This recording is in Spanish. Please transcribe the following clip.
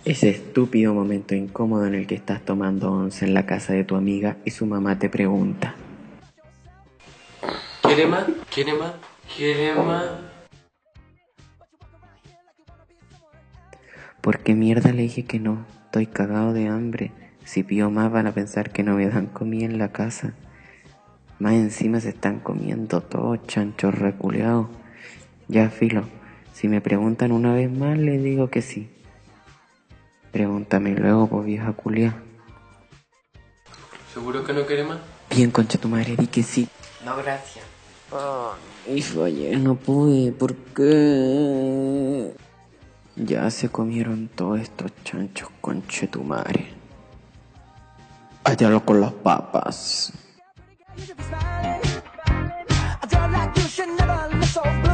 Ese estúpido momento incómodo en el que estás tomando once en la casa de tu amiga y su mamá te pregunta: ¿Quiere más? ¿Quiere más? ¿Quiere más? ¿por qué mierda le dije que no? Estoy cagado de hambre. Si pido más van a pensar que no me dan comida en la casa. Más encima se están comiendo todos chanchos reculeados. Ya filo, si me preguntan una vez más les digo que sí. Pregúntame luego, po vieja culia. ¿Seguro que no quiere más? Bien, concha tu madre, di que sí. No, gracias. Y fallé, no pude, ¿por qué? Ya se comieron todos estos chanchos, conche tu madre. Hállalo con las papas. A girl like you should never look so